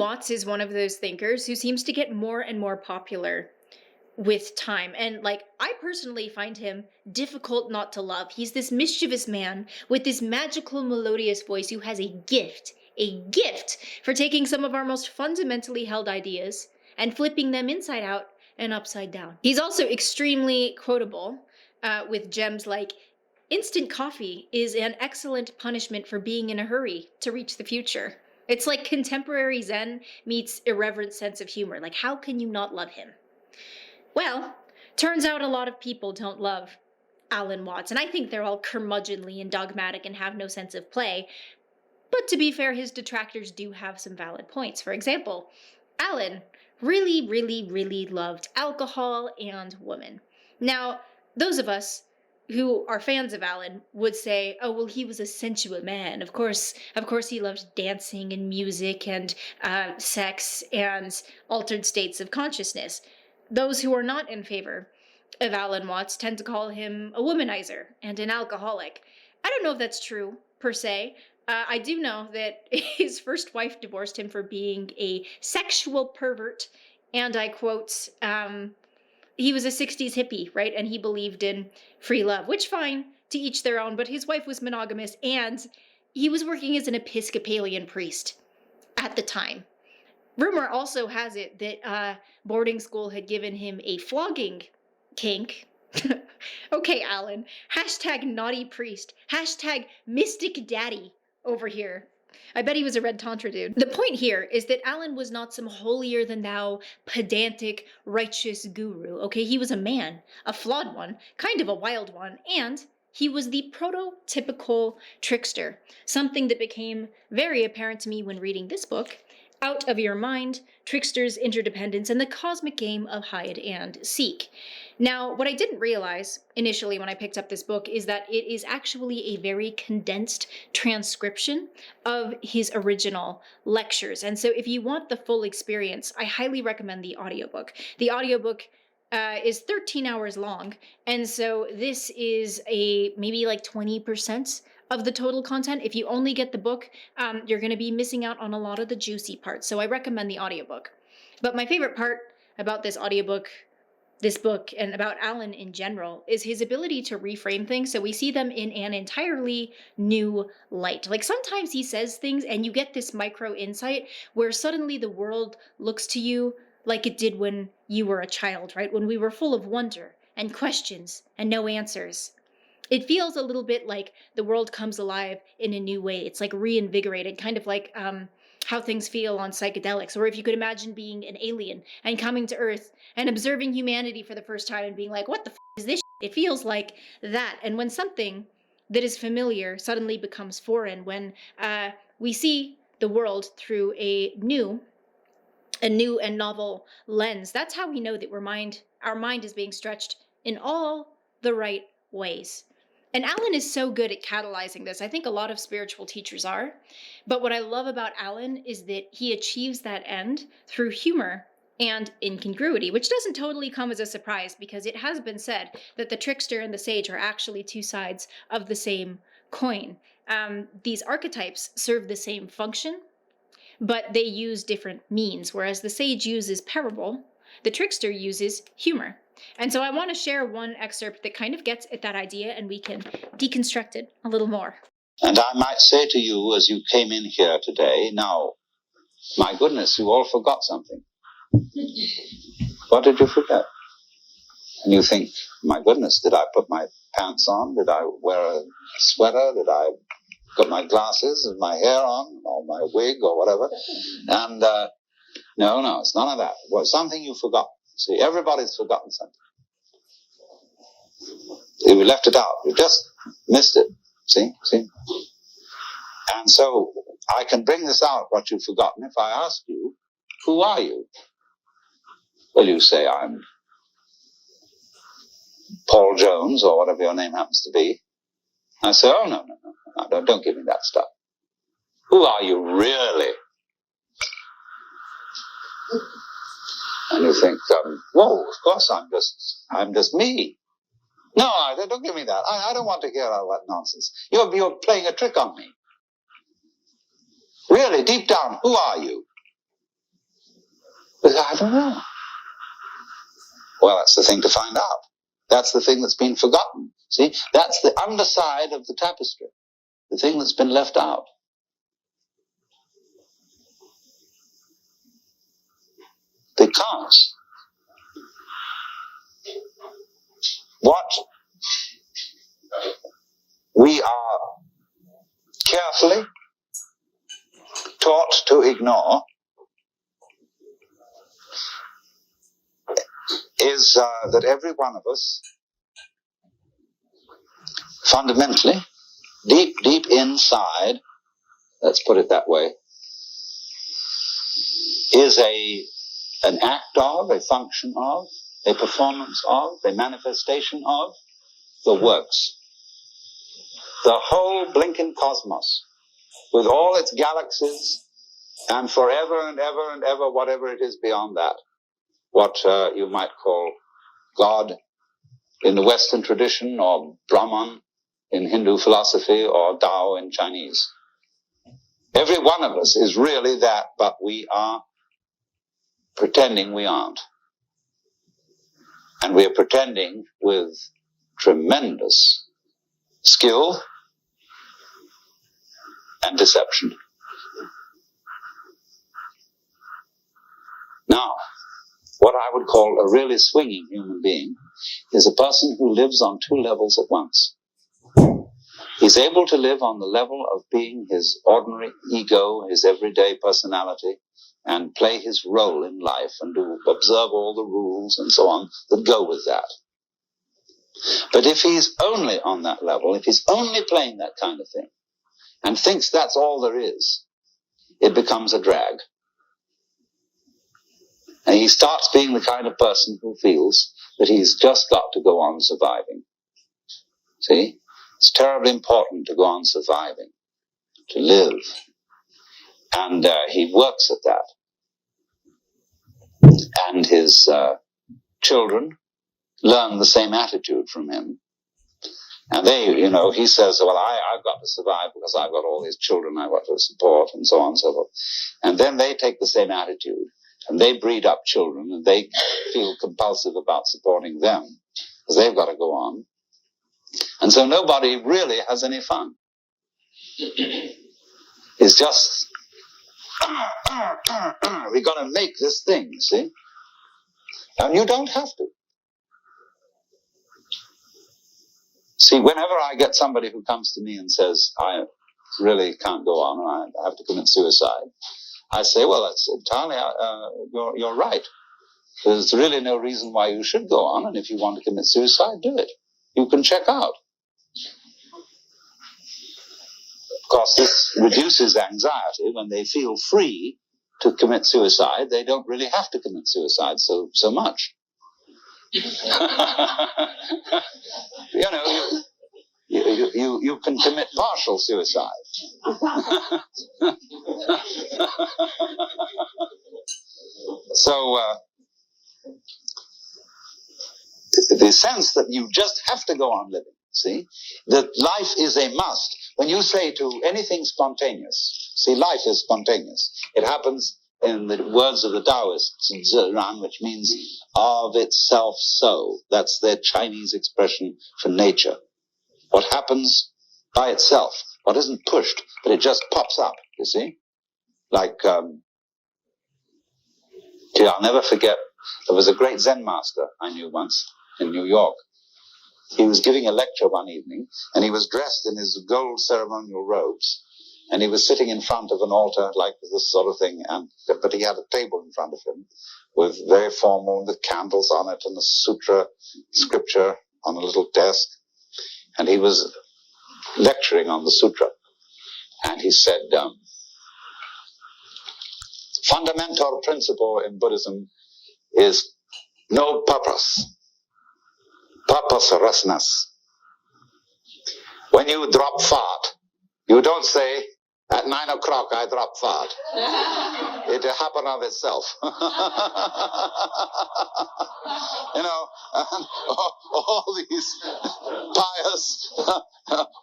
Watts is one of those thinkers who seems to get more and more popular with time. And I personally find him difficult not to love. He's this mischievous man with this magical melodious voice who has a gift for taking some of our most fundamentally held ideas and flipping them inside out and upside down. He's also extremely quotable with gems like, "Instant coffee is an excellent punishment for being in a hurry to reach the future." It's like contemporary Zen meets irreverent sense of humor. Like, how can you not love him? Well, turns out a lot of people don't love Alan Watts, and I think they're all curmudgeonly and dogmatic and have no sense of play. But to be fair, his detractors do have some valid points. For example, Alan really, really, really loved alcohol and women. Now, those of us who are fans of Alan would say, "Oh, well, he was a sensual man. Of course he loved dancing and music and sex and altered states of consciousness." Those who are not in favor of Alan Watts tend to call him a womanizer and an alcoholic. I don't know if that's true, per se. I do know that his first wife divorced him for being a sexual pervert, and I quote, he was a 60s hippie, right? And he believed in free love, which fine, to each their own, but his wife was monogamous, and he was working as an Episcopalian priest at the time. Rumor also has it that boarding school had given him a flogging kink. Okay, Alan. Hashtag naughty priest. Hashtag mystic daddy over here. I bet he was a red tantra dude. The point here is that Alan was not some holier-than-thou, pedantic, righteous guru. Okay, he was a man, a flawed one, kind of a wild one, and he was the prototypical trickster, something that became very apparent to me when reading this book, Out of Your Mind, Trickster's Interdependence, and the Cosmic Game of Hide and Seek. Now, what I didn't realize initially when I picked up this book is that it is actually a very condensed transcription of his original lectures. And so if you want the full experience, I highly recommend the audiobook. The audiobook is 13 hours long, and so this is maybe 20% of the total content. If you only get the book, you're going to be missing out on a lot of the juicy parts. So I recommend the audiobook. But my favorite part about this audiobook, this book, and about Alan in general is his ability to reframe things so we see them in an entirely new light. Sometimes he says things and you get this micro insight where suddenly the world looks to you like it did when you were a child, right? When we were full of wonder and questions and no answers. It feels a little bit like the world comes alive in a new way. It's reinvigorated, kind of like how things feel on psychedelics. Or if you could imagine being an alien and coming to Earth and observing humanity for the first time and being like, what the is this shit? It feels like that. And when something that is familiar suddenly becomes foreign, when we see the world through a new and novel lens, that's how we know that our mind is being stretched in all the right ways. And Alan is so good at catalyzing this. I think a lot of spiritual teachers are. But what I love about Alan is that he achieves that end through humor and incongruity, which doesn't totally come as a surprise because it has been said that the trickster and the sage are actually two sides of the same coin. These archetypes serve the same function, but they use different means. Whereas the sage uses parable, the trickster uses humor. And so I want to share one excerpt that kind of gets at that idea, and we can deconstruct it a little more. And I might say to you as you came in here today, now, my goodness, you all forgot something. What did you forget? And you think, my goodness, did I put my pants on? Did I wear a sweater? Did I put my glasses and my hair on, or my wig, or whatever? And no, it's none of that. It was something you forgot. See, everybody's forgotten something. You left it out. You just missed it. See? And so I can bring this out, what you've forgotten, if I ask you, who are you? Well, you say, I'm Paul Jones, or whatever your name happens to be. I say, oh, no, don't give me that stuff. Who are you really? And you think, whoa, of course I'm just me. No, don't give me that. I don't want to hear all that nonsense. You're playing a trick on me. Really, deep down, who are you? I don't know. Well, that's the thing to find out. That's the thing that's been forgotten. See, that's the underside of the tapestry, the thing that's been left out. Because what we are carefully taught to ignore is that every one of us, fundamentally, deep, deep inside, let's put it that way, is an act of, a function of, a performance of, a manifestation of the works. The whole blinking cosmos, with all its galaxies, and forever and ever and ever, whatever it is beyond that, what you might call God in the Western tradition, or Brahman in Hindu philosophy, or Tao in Chinese. Every one of us is really that, but we are pretending we aren't. And we are pretending with tremendous skill and deception. Now, what I would call a really swinging human being is a person who lives on two levels at once. He's able to live on the level of being his ordinary ego, his everyday personality, and play his role in life and observe all the rules and so on that go with that. But if he's only on that level, if he's only playing that kind of thing, and thinks that's all there is, it becomes a drag. And he starts being the kind of person who feels that he's just got to go on surviving. See? It's terribly important to go on surviving, to live. And he works at that. And his children learn the same attitude from him. And they, he says, well, I've got to survive because I've got all these children I've got to support, and so on and so forth. And then they take the same attitude. And they breed up children, and they feel compulsive about supporting them, because they've got to go on. And so nobody really has any fun. It's just, we've got to make this thing, see? And you don't have to. See, whenever I get somebody who comes to me and says, I really can't go on, and I have to commit suicide, I say, well, that's entirely, you're right. There's really no reason why you should go on, and if you want to commit suicide, do it. You can check out. Of course, this reduces anxiety. When they feel free to commit suicide, they don't really have to commit suicide so much. You can commit partial suicide. So, the sense that you just have to go on living, see, that life is a must. When you say to anything spontaneous, see, life is spontaneous. It happens, in the words of the Taoists, which means of itself so. That's their Chinese expression for nature. What happens by itself, what isn't pushed, but it just pops up, you see? Like, I'll never forget, there was a great Zen master I knew once in New York. He was giving a lecture one evening, and he was dressed in his gold ceremonial robes, and he was sitting in front of an altar like this sort of thing, but he had a table in front of him with very formal, with candles on it, and a sutra scripture on a little desk, and he was lecturing on the sutra, and he said, fundamental principle in Buddhism is no purpose. Purposelessness. When you drop fart, you don't say, at 9 o'clock I drop fart. It happened of itself. And all these pious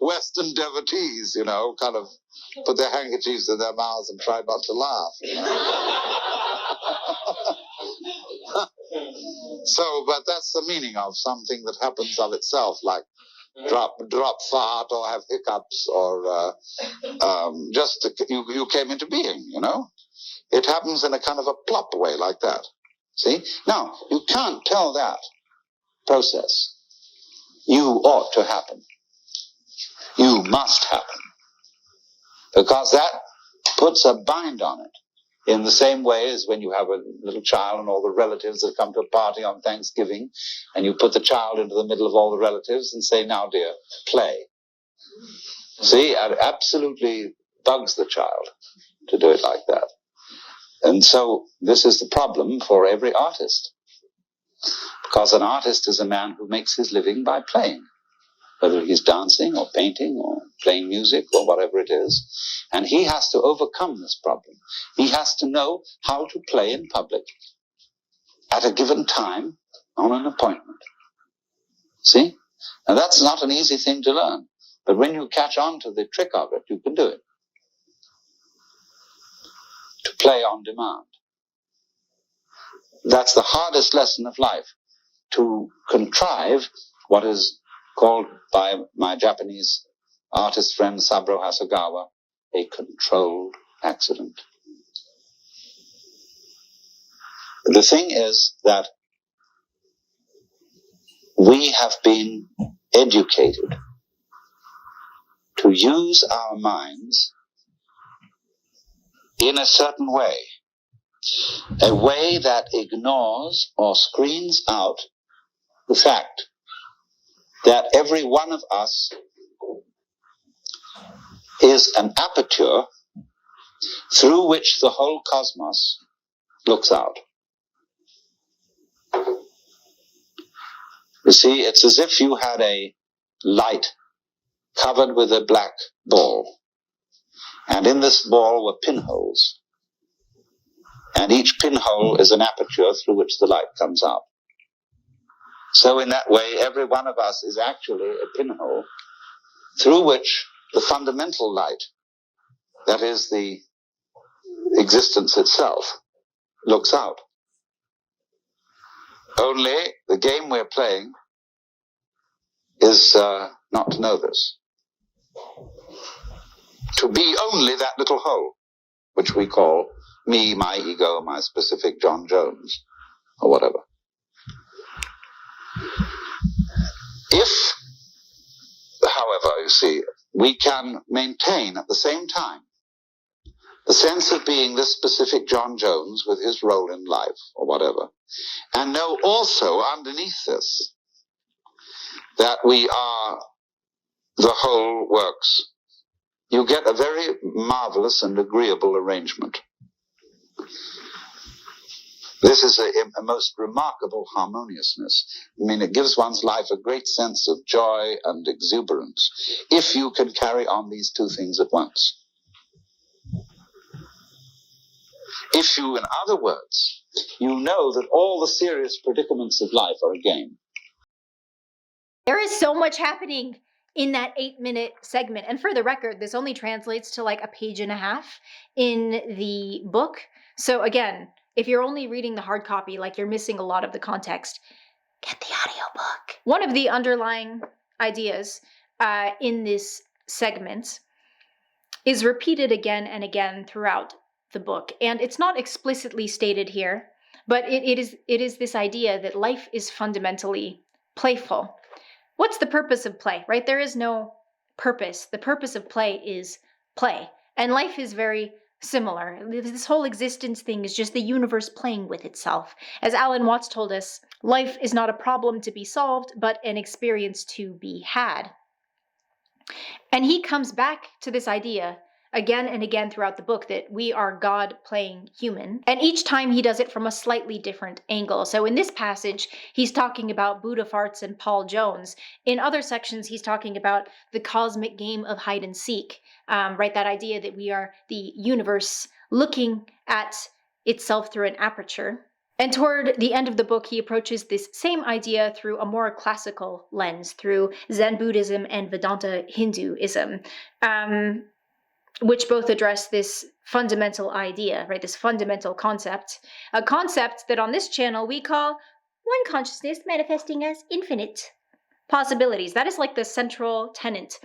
Western devotees, kind of put their handkerchiefs in their mouths and try not to laugh. So, but that's the meaning of something that happens of itself, like drop fart or have hiccups or you came into being, you know. It happens in a kind of a plop way like that. See? Now, you can't tell that process. You ought to happen. You must happen. Because that puts a bind on it. In the same way as when you have a little child and all the relatives that come to a party on Thanksgiving, and you put the child into the middle of all the relatives and say, now dear, play. See, it absolutely bugs the child to do it like that. And so this is the problem for every artist. Because an artist is a man who makes his living by playing, whether he's dancing or painting or playing music or whatever it is. And he has to overcome this problem. He has to know how to play in public at a given time on an appointment. See? And that's not an easy thing to learn. But when you catch on to the trick of it, you can do it. To play on demand. That's the hardest lesson of life. To contrive what is called by my Japanese artist friend Saburo Hasegawa a controlled accident. The thing is that we have been educated to use our minds in a certain way, a way that ignores or screens out the fact that every one of us is an aperture through which the whole cosmos looks out. You see, it's as if you had a light covered with a black ball, and in this ball were pinholes, and each pinhole is an aperture through which the light comes out. So in that way, every one of us is actually a pinhole through which the fundamental light, that is the existence itself, looks out. Only the game we're playing is not to know this. To be only that little hole, which we call me, my ego, my specific John Jones, or whatever. If, however, you see, we can maintain at the same time the sense of being this specific John Jones with his role in life, or whatever, and know also underneath this that we are the whole works, you get a very marvelous and agreeable arrangement. This is a most remarkable harmoniousness. I mean, it gives one's life a great sense of joy and exuberance if you can carry on these two things at once. If you, in other words, you know that all the serious predicaments of life are a game. There is so much happening in that 8-minute segment. And for the record, this only translates to like a page and a half in the book. So again, if you're only reading the hard copy, like you're missing a lot of the context, get the audiobook. One of the underlying ideas in this segment is repeated again and again throughout the book. And it's not explicitly stated here, but it is this idea that life is fundamentally playful. What's the purpose of play, right? There is no purpose. The purpose of play is play. And life is very similar. This whole existence thing is just the universe playing with itself. As Alan Watts told us, life is not a problem to be solved, but an experience to be had. And he comes back to this idea again and again throughout the book that we are God playing human. And each time he does it from a slightly different angle. So in this passage, he's talking about Buddha farts and Paul Jones. In other sections, he's talking about the cosmic game of hide and seek, right? That idea that we are the universe looking at itself through an aperture. And toward the end of the book, he approaches this same idea through a more classical lens, through Zen Buddhism and Vedanta Hinduism, which both address this fundamental idea, right? This fundamental concept, a concept that on this channel we call one consciousness manifesting as infinite possibilities. That is like the central tenet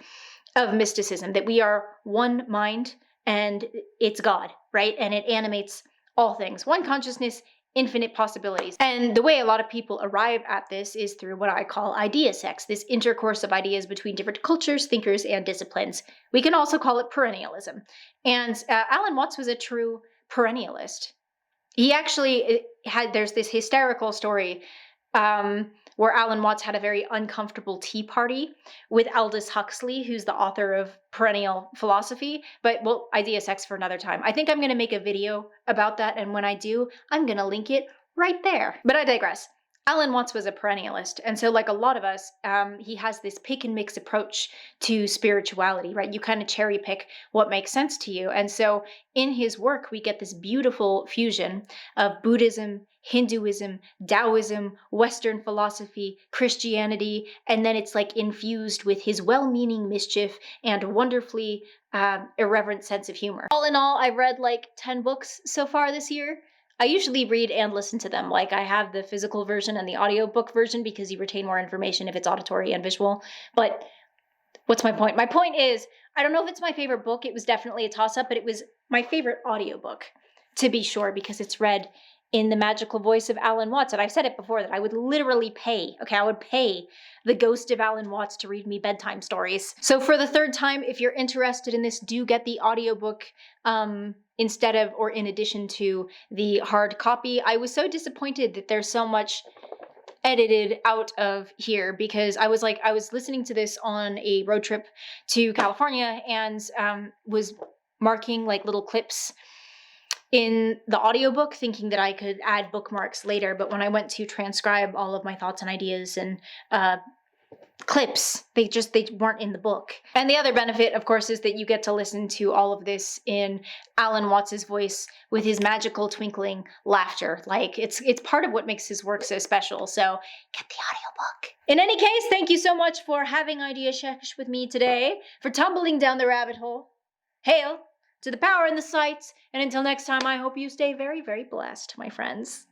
of mysticism, that we are one mind and it's God, right? And it animates all things. One consciousness, infinite possibilities. And the way a lot of people arrive at this is through what I call idea sex, this intercourse of ideas between different cultures, thinkers, and disciplines. We can also call it perennialism. And Alan Watts was a true perennialist. He actually there's this hysterical story where Alan Watts had a very uncomfortable tea party with Aldous Huxley, who's the author of Perennial Philosophy. But well, idea sex for another time. I think I'm going to make a video about that, and when I do, I'm going to link it right there. But I digress. Alan Watts was a perennialist, and so like a lot of us, he has this pick and mix approach to spirituality, right? You kind of cherry pick what makes sense to you. And so in his work, we get this beautiful fusion of Buddhism, Hinduism, Taoism, Western philosophy, Christianity, and then it's like infused with his well-meaning mischief and wonderfully irreverent sense of humor. All in all, I've read like 10 books so far this year. I usually read and listen to them. Like I have the physical version and the audiobook version because you retain more information if it's auditory and visual. But what's my point? My point is, I don't know if it's my favorite book. It was definitely a toss-up, but it was my favorite audiobook, to be sure, because it's read in the magical voice of Alan Watts. And I've said it before that I would literally pay, I would pay the ghost of Alan Watts to read me bedtime stories. So for the third time, if you're interested in this, do get the audiobook instead of or in addition to the hard copy. I was so disappointed that there's so much edited out of here because I was listening to this on a road trip to California and was marking like little clips in the audiobook thinking that I could add bookmarks later, but when I went to transcribe all of my thoughts and ideas and clips, they weren't in the book. And the other benefit, of course, is that you get to listen to all of this in Alan Watts's voice with his magical twinkling laughter. Like it's part of what makes his work so special. So get the audiobook. In any case, thank you so much for having idea sesh with me today, for tumbling down the rabbit hole. Hail to the power and the sights, and until next time, I hope you stay very, very blessed, my friends.